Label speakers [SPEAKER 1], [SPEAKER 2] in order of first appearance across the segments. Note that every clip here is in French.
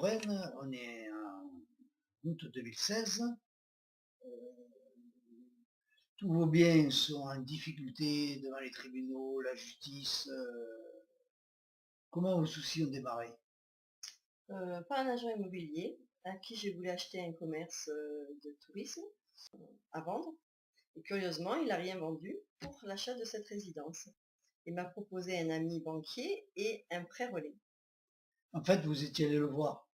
[SPEAKER 1] Touraine, on est en août 2016. Tous vos biens sont en difficulté devant les tribunaux, la justice. Comment vos soucis ont démarré?
[SPEAKER 2] Par un agent immobilier à qui j'ai voulu acheter un commerce de tourisme à vendre. Et curieusement, il n'a rien vendu pour l'achat de cette résidence. Il m'a proposé un ami banquier et un prêt relais.
[SPEAKER 1] En fait, vous étiez allé le voir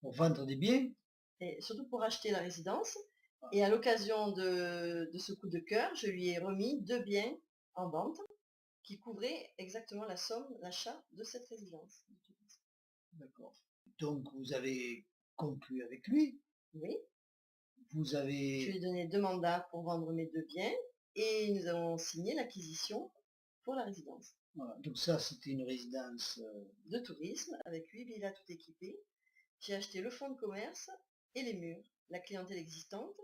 [SPEAKER 1] pour vendre des biens.
[SPEAKER 2] Et surtout pour acheter la résidence. Et à l'occasion de ce coup de cœur, je lui ai remis 2 biens en vente qui couvraient exactement la somme d'achat de cette résidence.
[SPEAKER 1] D'accord. Donc vous avez conclu avec lui.
[SPEAKER 2] Oui,
[SPEAKER 1] Vous
[SPEAKER 2] je lui
[SPEAKER 1] avez...
[SPEAKER 2] ai donné 2 mandats pour vendre mes 2 biens et nous avons signé l'acquisition pour la résidence.
[SPEAKER 1] Voilà. Donc ça, c'était une résidence...
[SPEAKER 2] de tourisme avec 8 villas tout équipées. J'ai acheté le fonds de commerce et les murs, la clientèle existante.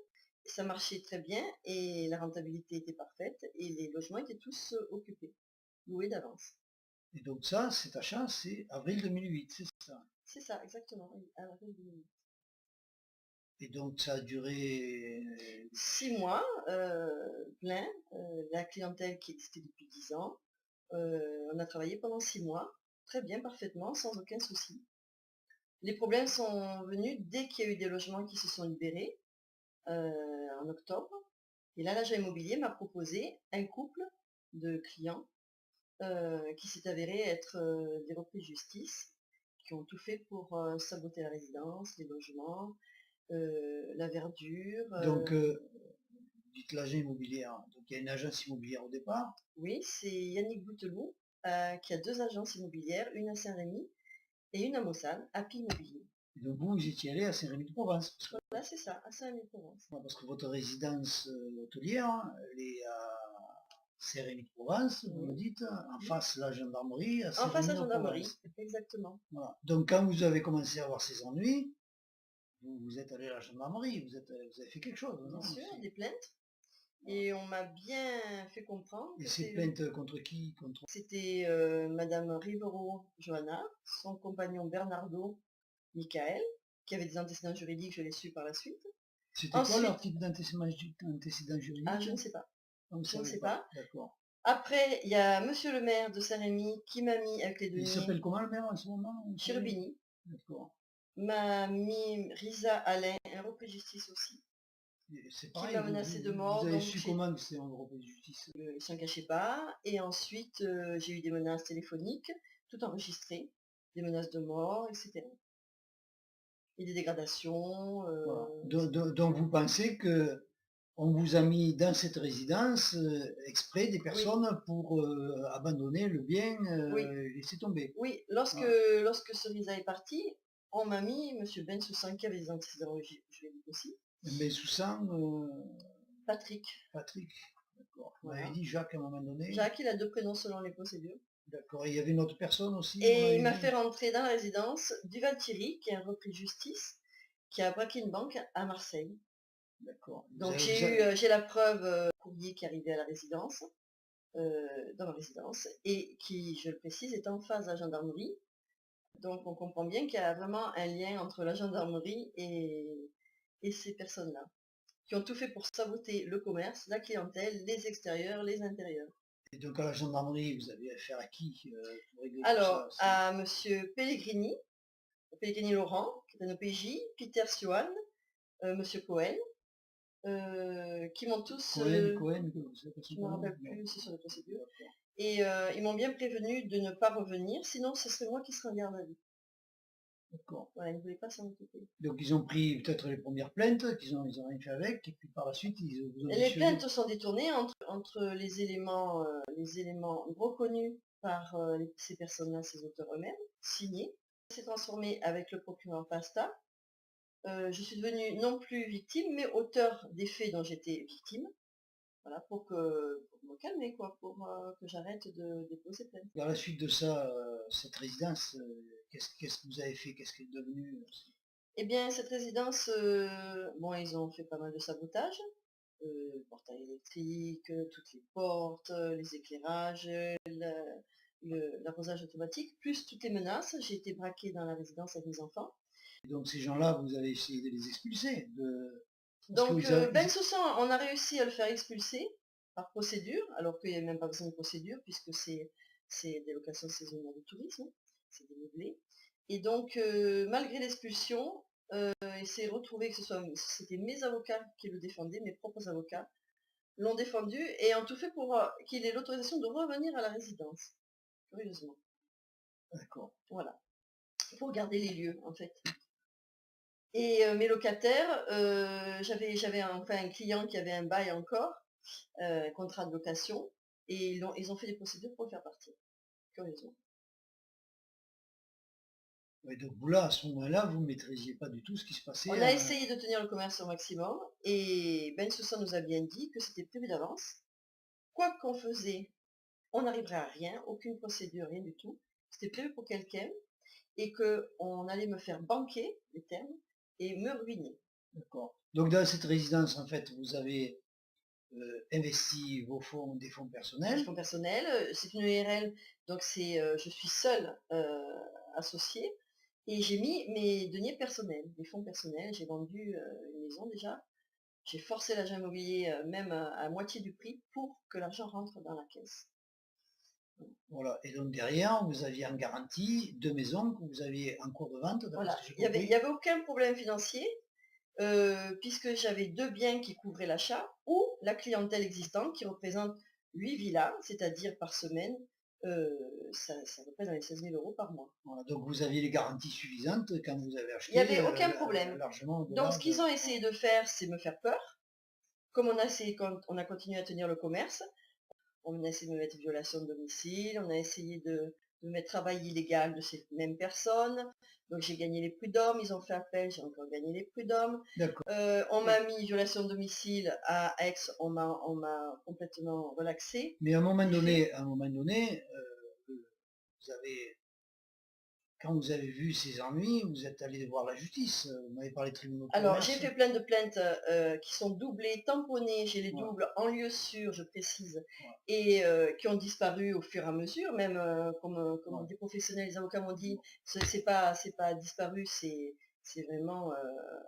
[SPEAKER 2] Ça marchait très bien et la rentabilité était parfaite et les logements étaient tous occupés, loués d'avance.
[SPEAKER 1] Et donc ça, cet achat, c'est avril 2008, c'est ça?
[SPEAKER 2] C'est ça, exactement, oui, à avril 2008.
[SPEAKER 1] Et donc ça a duré...
[SPEAKER 2] 6 mois, plein, la clientèle qui existait depuis 10 ans. On a travaillé pendant 6 mois, très bien, parfaitement, sans aucun souci. Les problèmes sont venus dès qu'il y a eu des logements qui se sont libérés, en octobre. Et là, l'agent immobilier m'a proposé un couple de clients qui s'est avéré être des repris de justice, qui ont tout fait pour saboter la résidence, les logements, la verdure.
[SPEAKER 1] Donc, dites l'agent immobilier, hein. Donc il y a une agence immobilière au départ.
[SPEAKER 2] Oui, c'est Yannick Bouteloup qui a 2 agences immobilières, une à Saint-Rémy et une à Mossane, Happy Immobilier.
[SPEAKER 1] Et donc vous étiez allé à Saint-Rémy-de-Provence.
[SPEAKER 2] Voilà, c'est ça, à Saint-Rémy-de-Provence.
[SPEAKER 1] Parce que votre résidence hôtelière, hein, elle est à Saint-Rémy-de-Provence, vous me dites, en face de la gendarmerie, à
[SPEAKER 2] En face à la gendarmerie,
[SPEAKER 1] Saint-Rémy-de-Provence.
[SPEAKER 2] exactement.
[SPEAKER 1] Voilà. Donc quand vous avez commencé à avoir ces ennuis, vous êtes allé à la gendarmerie, vous avez fait quelque chose, non?
[SPEAKER 2] Bien sûr, des plaintes. Et on m'a bien fait comprendre
[SPEAKER 1] Et
[SPEAKER 2] que
[SPEAKER 1] ces plaintes contre qui? Contre...
[SPEAKER 2] c'était Madame Rivero Johanna, son compagnon Bernardo Michael, qui avait des antécédents juridiques, je l'ai su par la suite.
[SPEAKER 1] C'était quoi leur type d'antécédent juridique?
[SPEAKER 2] Ah, je ne sais pas.
[SPEAKER 1] Je
[SPEAKER 2] ne sais pas.
[SPEAKER 1] D'accord.
[SPEAKER 2] Après, il y a monsieur le maire de Saint-Rémy qui m'a mis avec les
[SPEAKER 1] Il
[SPEAKER 2] deniers.
[SPEAKER 1] s'appelle comment le maire en ce moment?
[SPEAKER 2] Cherubini.
[SPEAKER 1] D'accord.
[SPEAKER 2] M'a mis Risa Alain, un repris de justice aussi.
[SPEAKER 1] C'est
[SPEAKER 2] Qui
[SPEAKER 1] pareil,
[SPEAKER 2] m'a menacé de mort.
[SPEAKER 1] vous avez
[SPEAKER 2] Donc
[SPEAKER 1] su comment que c'est un repris de justice?
[SPEAKER 2] il ne s'en cachait pas. Et ensuite, j'ai eu des menaces téléphoniques, tout enregistré, des menaces de mort, etc. Et des dégradations.
[SPEAKER 1] Voilà. Donc vous pensez que on vous a mis dans cette résidence exprès des personnes pour abandonner le bien,
[SPEAKER 2] Oui,
[SPEAKER 1] laisser tomber.
[SPEAKER 2] oui.
[SPEAKER 1] Voilà.
[SPEAKER 2] Lorsque Cerisa est parti, on m'a mis monsieur Ben Soussan qui avait des antécédents juridiques aussi.
[SPEAKER 1] Mais sous sang,
[SPEAKER 2] Patrick.
[SPEAKER 1] Patrick, d'accord. Vous
[SPEAKER 2] Voilà.
[SPEAKER 1] m'avez dit Jacques à un moment donné.
[SPEAKER 2] Jacques, il a 2 prénoms selon les procédures.
[SPEAKER 1] D'accord. Et il y avait une autre personne aussi, vous
[SPEAKER 2] Et il
[SPEAKER 1] m'avez
[SPEAKER 2] m'a
[SPEAKER 1] dit?
[SPEAKER 2] fait rentrer dans la résidence Duval-Thierry, qui est un repris de justice, qui a braqué une banque à Marseille.
[SPEAKER 1] D'accord.
[SPEAKER 2] Donc j'ai la preuve courrier qui est arrivé à la résidence, dans ma résidence, et qui, je le précise, est en face de la gendarmerie. Donc on comprend bien qu'il y a vraiment un lien entre la gendarmerie et ces personnes-là, qui ont tout fait pour saboter le commerce, la clientèle, les extérieurs, les intérieurs.
[SPEAKER 1] Et donc à la gendarmerie, vous avez affaire à qui pour régler
[SPEAKER 2] Alors,
[SPEAKER 1] tout ça?
[SPEAKER 2] à monsieur Pellegrini Laurent, qui est un OPJ, Peter Siohan, monsieur Cohen, qui m'ont tous...
[SPEAKER 1] Cohen,
[SPEAKER 2] je ne me rappelle plus, c'est sur les procédures. Et ils m'ont bien prévenu de ne pas revenir, sinon ce serait moi qui serais en garde à vue.
[SPEAKER 1] D'accord.
[SPEAKER 2] Voilà, ils ne voulaient pas s'en occuper.
[SPEAKER 1] Donc ils ont pris peut-être les premières plaintes, ils ont rien fait avec, et puis par la suite ils vous ont
[SPEAKER 2] Et les plaintes sont détournées entre les éléments reconnus par ces personnes-là, ces auteurs eux-mêmes, signés. Ça s'est transformé avec le procureur Pasta. Je suis devenue non plus victime, mais auteur des faits dont j'étais victime. Voilà, pour me calmer, quoi, pour que j'arrête de déposer plainte.
[SPEAKER 1] Dans la suite de ça, cette résidence, qu'est-ce que vous avez fait? Qu'est-ce qu'elle est devenu?
[SPEAKER 2] Eh bien, cette résidence, bon, ils ont fait pas mal de sabotage. Portail électrique, toutes les portes, les éclairages, l'arrosage automatique, plus toutes les menaces. J'ai été braquée dans la résidence avec mes enfants.
[SPEAKER 1] Donc ces gens-là, vous avez essayé de les expulser parce que
[SPEAKER 2] Donc,
[SPEAKER 1] vous avez...
[SPEAKER 2] Ben Soussan, on a réussi à le faire expulser par procédure, alors qu'il n'y a même pas besoin de procédure, puisque c'est des locations saisonnières de tourisme, c'est des meublés. Et donc, malgré l'expulsion, il s'est retrouvé que c'était mes avocats qui le défendaient, mes propres avocats l'ont défendu et ont tout fait pour qu'il ait l'autorisation de revenir à la résidence, curieusement.
[SPEAKER 1] D'accord.
[SPEAKER 2] Voilà, pour garder les lieux, en fait. Et mes locataires, j'avais enfin un client qui avait un bail encore, un contrat de location, et ils ont fait des procédures pour le faire partir, curieusement.
[SPEAKER 1] Ouais, donc vous là, à ce moment-là, vous ne maîtrisiez pas du tout ce qui se passait.
[SPEAKER 2] On a essayé de tenir le commerce au maximum, et Ben Soussan nous a bien dit que c'était prévu d'avance. Quoi qu'on faisait, on n'arriverait à rien, aucune procédure, rien du tout. C'était prévu pour quelqu'un, et qu'on allait me faire banquer, les termes, et me ruiner.
[SPEAKER 1] D'accord. Donc dans cette résidence, en fait, vous avez investi des fonds
[SPEAKER 2] Des
[SPEAKER 1] personnels.
[SPEAKER 2] fonds personnels, c'est une URL, donc je suis seule associée, et j'ai mis mes deniers personnels, des fonds personnels. J'ai vendu une maison déjà, j'ai forcé l'agent immobilier même à moitié du prix pour que l'argent rentre dans la caisse.
[SPEAKER 1] Voilà. Et donc derrière, vous aviez en garantie 2 maisons que vous aviez en cours de vente, d'après
[SPEAKER 2] Voilà,
[SPEAKER 1] ce que j'ai
[SPEAKER 2] il
[SPEAKER 1] compris.
[SPEAKER 2] n'y avait aucun problème financier, puisque j'avais 2 biens qui couvraient l'achat, ou la clientèle existante qui représente 8 villas, c'est-à-dire par semaine, ça représente dans les 16 000 € par mois.
[SPEAKER 1] Voilà. Donc vous aviez les garanties suffisantes quand vous avez
[SPEAKER 2] Il n'y
[SPEAKER 1] acheté
[SPEAKER 2] avait aucun problème.
[SPEAKER 1] largement
[SPEAKER 2] Donc
[SPEAKER 1] au-delà
[SPEAKER 2] ce qu'ils ont essayé de faire, c'est me faire peur. Comme on a continué à tenir le commerce, on a essayé de me mettre violation de domicile, on a essayé de me mettre travail illégal de ces mêmes personnes. Donc j'ai gagné les prud'hommes, ils ont fait appel, j'ai encore gagné les prud'hommes.
[SPEAKER 1] D'accord.
[SPEAKER 2] On m'a mis violation de domicile à Aix, on m'a complètement relaxé.
[SPEAKER 1] Mais à un moment donné, vous avez, quand vous avez vu ces ennuis, vous êtes allé voir la justice. Vous m'avez parlé de tribunaux de
[SPEAKER 2] Alors,
[SPEAKER 1] commerce.
[SPEAKER 2] j'ai fait plein de plaintes qui sont doublées, tamponnées, j'ai les
[SPEAKER 1] Voilà.
[SPEAKER 2] doubles en lieu sûr, je précise,
[SPEAKER 1] Voilà.
[SPEAKER 2] et qui ont disparu au fur et à mesure, même comme
[SPEAKER 1] Voilà.
[SPEAKER 2] des professionnels, les avocats m'ont dit, c'est pas disparu, c'est vraiment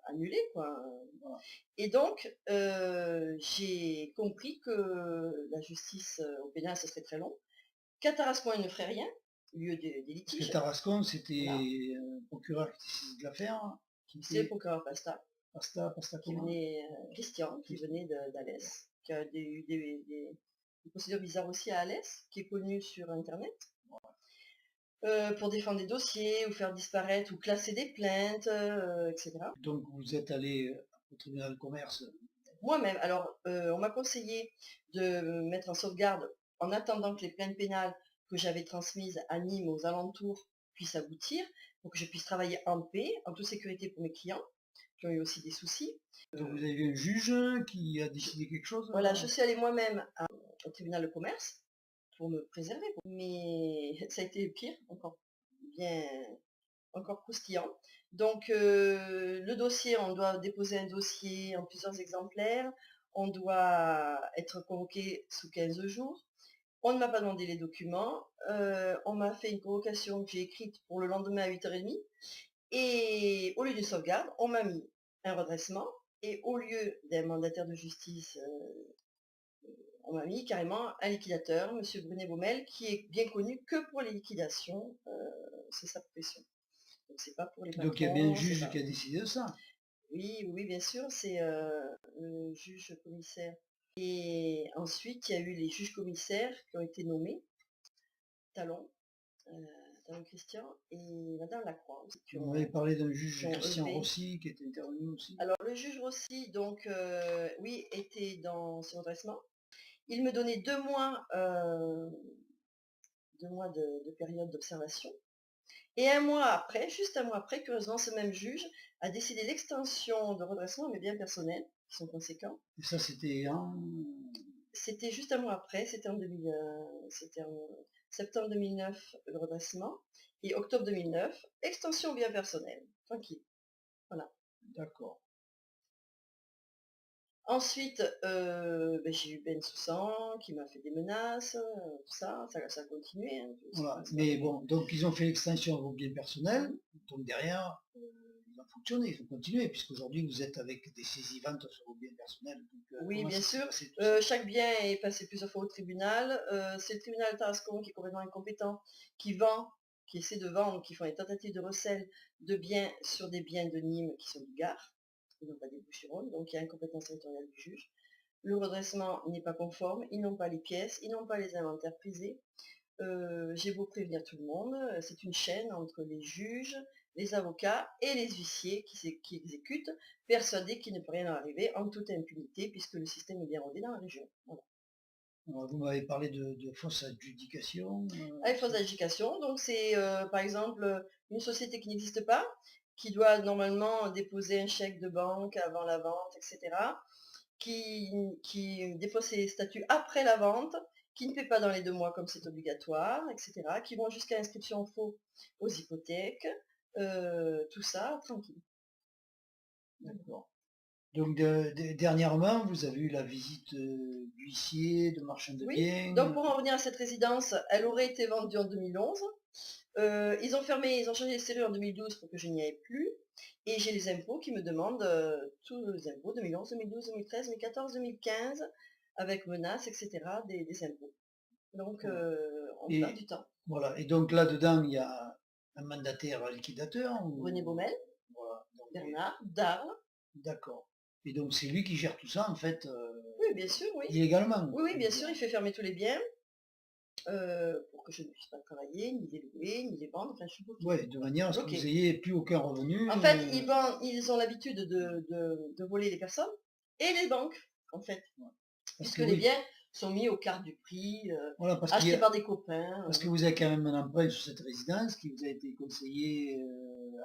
[SPEAKER 2] annulé, quoi.
[SPEAKER 1] Voilà.
[SPEAKER 2] Et donc, j'ai compris que la justice au pénal, ce serait très long, qu'à Tarascon, il ne ferait rien, lieu des
[SPEAKER 1] Parce que
[SPEAKER 2] litiges.
[SPEAKER 1] Tarascon, c'était
[SPEAKER 2] Voilà.
[SPEAKER 1] un procureur qui était saisi de l'affaire, qui
[SPEAKER 2] C'est le
[SPEAKER 1] était
[SPEAKER 2] procureur Pasta.
[SPEAKER 1] Pasta
[SPEAKER 2] Qui
[SPEAKER 1] comment?
[SPEAKER 2] venait, Christian, qui venait d'Alès, qui a eu des procédures bizarres aussi à Alès, qui est connu sur internet, pour défendre des dossiers, ou faire disparaître, ou classer des plaintes, etc.
[SPEAKER 1] Donc vous êtes allé au tribunal de commerce.
[SPEAKER 2] Moi-même, alors on m'a conseillé de me mettre en sauvegarde en attendant que les plaintes pénales que j'avais transmises à Nîmes, aux alentours, puissent aboutir, pour que je puisse travailler en paix, en toute sécurité pour mes clients, qui ont eu aussi des soucis.
[SPEAKER 1] Donc vous avez vu un juge qui a décidé quelque chose?
[SPEAKER 2] Voilà, je suis allée moi-même au tribunal de commerce pour me préserver. Mais ça a été pire, encore croustillant. Donc le dossier, on doit déposer un dossier en plusieurs exemplaires, on doit être convoqué sous 15 jours. On ne m'a pas demandé les documents, on m'a fait une convocation que j'ai écrite pour le lendemain à 8h30, et au lieu d'une sauvegarde, on m'a mis un redressement, et au lieu d'un mandataire de justice, on m'a mis carrément un liquidateur, M. Brunet-Baumel, qui est bien connu que pour les liquidations, c'est sa profession. Donc c'est pas pour les patrons.
[SPEAKER 1] Donc il y a bien un juge qui a décidé de ça.
[SPEAKER 2] Oui, oui, bien sûr, c'est le juge commissaire. Et ensuite, il y a eu les juges commissaires qui ont été nommés, Talon, Christian et Madame Lacroix.
[SPEAKER 1] Vous m'avez parlé d'un juge, Christian
[SPEAKER 2] élevé.
[SPEAKER 1] Rossi, qui était intervenu aussi.
[SPEAKER 2] Alors le juge Rossi, donc oui, était dans ce redressement. Il me donnait 2 mois, de période d'observation. Et juste un mois après, curieusement, ce même juge a décidé l'extension de redressement à mes biens personnels, qui sont conséquents.
[SPEAKER 1] Et ça, c'était
[SPEAKER 2] C'était juste un mois après, c'était en septembre 2009, le redressement, et octobre 2009, extension aux biens personnels. Tranquille. Voilà.
[SPEAKER 1] D'accord.
[SPEAKER 2] Ensuite, j'ai eu Ben Soussan qui m'a fait des menaces, tout ça a continué. Hein,
[SPEAKER 1] voilà. Mais bon, donc ils ont fait l'extension à vos biens personnels, donc derrière, ils va fonctionner, il faut continuer, puisqu'aujourd'hui vous êtes avec des saisies ventes sur vos biens personnels. Donc,
[SPEAKER 2] Oui,
[SPEAKER 1] comment
[SPEAKER 2] bien
[SPEAKER 1] ça s'est
[SPEAKER 2] sûr.
[SPEAKER 1] passé tout ça?
[SPEAKER 2] Chaque bien est passé plusieurs fois au tribunal. C'est le tribunal de Tarascon qui est complètement incompétent, qui vend, qui essaie de vendre, qui font des tentatives de recel de biens sur des biens de Nîmes qui sont du Gard, et non pas des Bouches-du-Rhône, donc il y a incompétence territoriale du juge. Le redressement n'est pas conforme, ils n'ont pas les pièces, ils n'ont pas les inventaires prisés. J'ai beau prévenir tout le monde, c'est une chaîne entre les juges, les avocats et les huissiers qui exécutent, persuadés qu'il ne peut rien leur arriver en toute impunité puisque le système est bien rodé dans la région. Voilà.
[SPEAKER 1] Alors, vous m'avez parlé de fausses adjudications.
[SPEAKER 2] Avec fausse adjudication, donc c'est par exemple une société qui n'existe pas, qui doit normalement déposer un chèque de banque avant la vente, etc., qui dépose ses statuts après la vente, qui ne paie pas dans les 2 mois comme c'est obligatoire, etc., qui vont jusqu'à inscription en faux aux hypothèques, tout ça tranquille.
[SPEAKER 1] D'accord. Donc dernièrement, vous avez eu la visite d'huissier, de marchand de
[SPEAKER 2] Oui,
[SPEAKER 1] biens.
[SPEAKER 2] donc pour en revenir à cette résidence, elle aurait été vendue en 2011. Ils ont fermé, ils ont changé les serrures en 2012 pour que je n'y aille plus. Et j'ai les impôts qui me demandent tous les impôts 2011, 2012, 2013, 2014, 2015, avec menaces, etc. des impôts. Donc
[SPEAKER 1] Voilà.
[SPEAKER 2] on perd
[SPEAKER 1] Et
[SPEAKER 2] du temps.
[SPEAKER 1] voilà. Et donc là-dedans, il y a un mandataire liquidateur.
[SPEAKER 2] René Baumel,
[SPEAKER 1] Voilà. Donc,
[SPEAKER 2] Bernard, Darles.
[SPEAKER 1] d'accord. Et donc c'est lui qui gère tout ça en fait
[SPEAKER 2] Oui, bien sûr, oui.
[SPEAKER 1] illégalement.
[SPEAKER 2] Oui, oui, bien sûr, il
[SPEAKER 1] Dire.
[SPEAKER 2] fait fermer tous les biens pour que je ne puisse pas travailler, ni les louer, ni les vendre, enfin je suis bloquée.
[SPEAKER 1] Ouais, de manière à ce que
[SPEAKER 2] Bloquée.
[SPEAKER 1] vous ayez plus aucun revenu.
[SPEAKER 2] En fait, ils ont l'habitude de voler les personnes et les banques, en fait.
[SPEAKER 1] Parce
[SPEAKER 2] Puisque
[SPEAKER 1] que
[SPEAKER 2] les
[SPEAKER 1] oui,
[SPEAKER 2] biens sont mis au quart du prix,
[SPEAKER 1] voilà,
[SPEAKER 2] achetés par des copains.
[SPEAKER 1] parce que vous avez quand même un emprunt sur cette résidence qui vous a été conseillé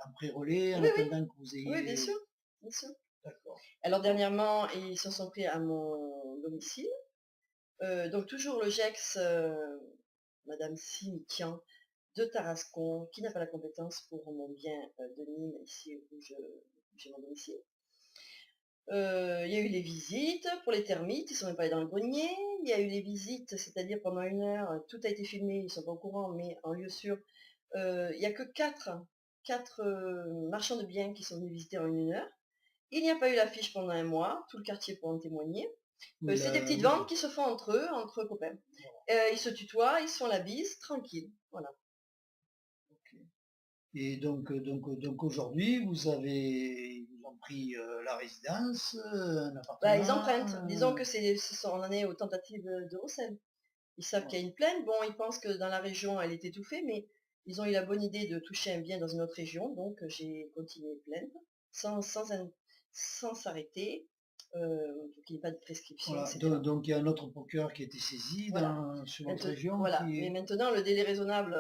[SPEAKER 1] en pré-relais en
[SPEAKER 2] Oui, oui,
[SPEAKER 1] attendant que vous
[SPEAKER 2] oui, bien
[SPEAKER 1] ayez.
[SPEAKER 2] sûr, bien sûr.
[SPEAKER 1] D'accord.
[SPEAKER 2] Alors dernièrement, ils se sont pris à mon domicile. Donc toujours le GEX, Madame Simitian de Tarascon, qui n'a pas la compétence pour mon bien de Nîmes, ici où j'ai mon domicile. Il y a eu les visites pour les termites, ils ne sont même pas allés dans le grenier. Il y a eu les visites, c'est-à-dire pendant 1 heure, tout a été filmé, ils ne sont pas au courant, mais en lieu sûr, il n'y a que 4 marchands de biens qui sont venus visiter en 1 heure. Il n'y a pas eu l'affiche pendant 1 mois, tout le quartier peut en témoigner.
[SPEAKER 1] Oui,
[SPEAKER 2] C'est des petites
[SPEAKER 1] oui.
[SPEAKER 2] ventes qui se font entre eux, entre copains. Ils se tutoient, ils se font la bise, tranquille. Voilà.
[SPEAKER 1] Ok. Et donc aujourd'hui, ils vous ont pris la résidence, un
[SPEAKER 2] Bah, ils
[SPEAKER 1] appartement.
[SPEAKER 2] empruntent. Disons que on en est aux tentatives de recel. Ils savent qu'il y a une plainte. Bon, ils pensent que dans la région, elle est étouffée, mais ils ont eu la bonne idée de toucher un bien dans une autre région, donc j'ai continué plainte sans s'arrêter, pour qu'il n'y ait pas de prescription,
[SPEAKER 1] Voilà.
[SPEAKER 2] etc.
[SPEAKER 1] Donc il y a un autre procureur qui a été saisi
[SPEAKER 2] Voilà.
[SPEAKER 1] sur votre région.
[SPEAKER 2] Voilà. Mais maintenant, le délai raisonnable,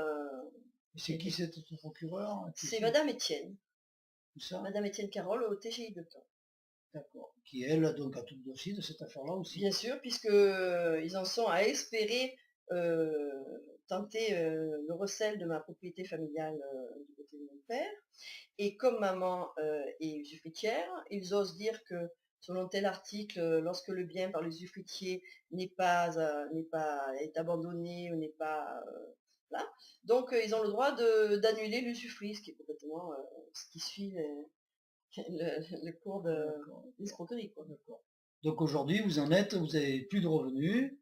[SPEAKER 1] C'est qui cet autre procureur?
[SPEAKER 2] c'est Madame Étienne.
[SPEAKER 1] Tout ça?
[SPEAKER 2] Madame Étienne Carole au TGI de Caen.
[SPEAKER 1] D'accord. Qui elle, donc, a tout le dossier de cette affaire-là aussi.
[SPEAKER 2] Bien sûr, puisque ils en sont à espérer tenter le recel de ma propriété familiale du côté de mon père. Et comme maman est usufruitière, ils osent dire que selon tel article, lorsque le bien par l'usufruitier est abandonné ou n'est pas là, donc ils ont le droit d'annuler l'usufruit, ce qui est complètement ce qui suit le cours
[SPEAKER 1] D'accord.
[SPEAKER 2] d'escroquerie, quoi.
[SPEAKER 1] D'accord. Donc aujourd'hui, vous avez plus de revenus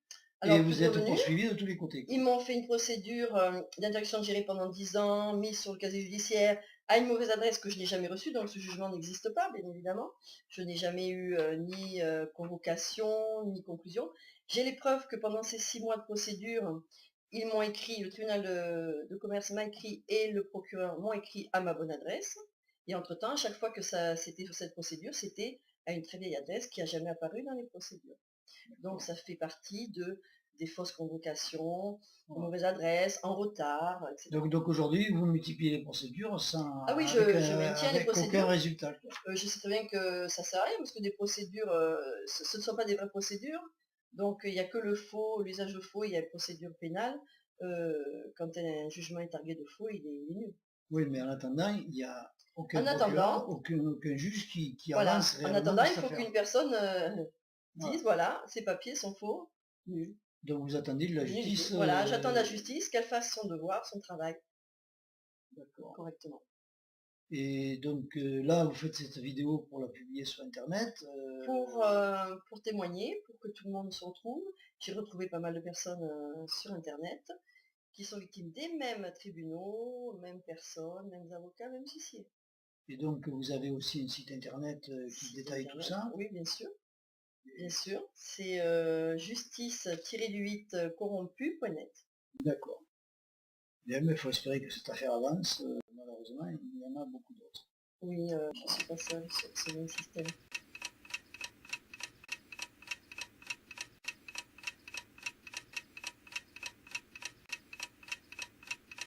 [SPEAKER 1] et
[SPEAKER 2] Alors, plus
[SPEAKER 1] vous
[SPEAKER 2] de
[SPEAKER 1] êtes
[SPEAKER 2] revenus.
[SPEAKER 1] poursuivi de tous les côtés, quoi.
[SPEAKER 2] Ils m'ont fait une procédure d'interdiction de gérer pendant 10 ans, mise sur le casier judiciaire à une mauvaise adresse que je n'ai jamais reçue, donc ce jugement n'existe pas, bien évidemment. Je n'ai jamais eu ni convocation, ni conclusion. J'ai les preuves que pendant ces 6 mois de procédure, ils m'ont écrit, le tribunal de commerce m'a écrit et le procureur m'ont écrit à ma bonne adresse. Et entre-temps, à chaque fois que c'était sur cette procédure, c'était à une très vieille adresse qui n'a jamais apparu dans les procédures. Donc ça fait partie des fausses convocations, de mauvaises adresses, en retard, etc.
[SPEAKER 1] Donc aujourd'hui, vous multipliez les procédures
[SPEAKER 2] Ah oui, je maintiens les
[SPEAKER 1] avec aucun
[SPEAKER 2] procédures.
[SPEAKER 1] résultat, quoi.
[SPEAKER 2] Je sais très bien que ça sert à rien, parce que des procédures, ce ne sont pas des vraies procédures. Donc il n'y a que le faux, l'usage de faux, il y a une procédure pénale. Quand un jugement est targué de faux, il est nul.
[SPEAKER 1] Oui, mais en attendant, il n'y a aucun
[SPEAKER 2] En attendant,
[SPEAKER 1] procureur, aucun juge qui
[SPEAKER 2] voilà,
[SPEAKER 1] avance
[SPEAKER 2] en
[SPEAKER 1] réellement
[SPEAKER 2] attendant,
[SPEAKER 1] dans
[SPEAKER 2] il
[SPEAKER 1] cette
[SPEAKER 2] faut
[SPEAKER 1] affaire.
[SPEAKER 2] qu'une personne
[SPEAKER 1] Voilà.
[SPEAKER 2] dise, voilà, ces papiers sont faux, nuls.
[SPEAKER 1] Donc vous attendez de la
[SPEAKER 2] Nullité.
[SPEAKER 1] justice.
[SPEAKER 2] Voilà, j'attends de la justice qu'elle fasse son devoir, son travail
[SPEAKER 1] D'accord.
[SPEAKER 2] correctement.
[SPEAKER 1] Et donc là, vous faites cette vidéo pour la publier sur internet.
[SPEAKER 2] Pour témoigner, pour que tout le monde se retrouve. J'ai retrouvé pas mal de personnes sur internet qui sont victimes des mêmes tribunaux, mêmes personnes, mêmes avocats, mêmes huissiers.
[SPEAKER 1] Et donc vous avez aussi un site internet qui
[SPEAKER 2] Site
[SPEAKER 1] détaille tout
[SPEAKER 2] internet,
[SPEAKER 1] ça.
[SPEAKER 2] oui bien sûr, c'est justice-du-8 corrompu.net.
[SPEAKER 1] D'accord. Bien, mais il faut espérer que cette affaire avance. Malheureusement, il y en a beaucoup d'autres.
[SPEAKER 2] Oui, je ne suis pas seule sur ce même système.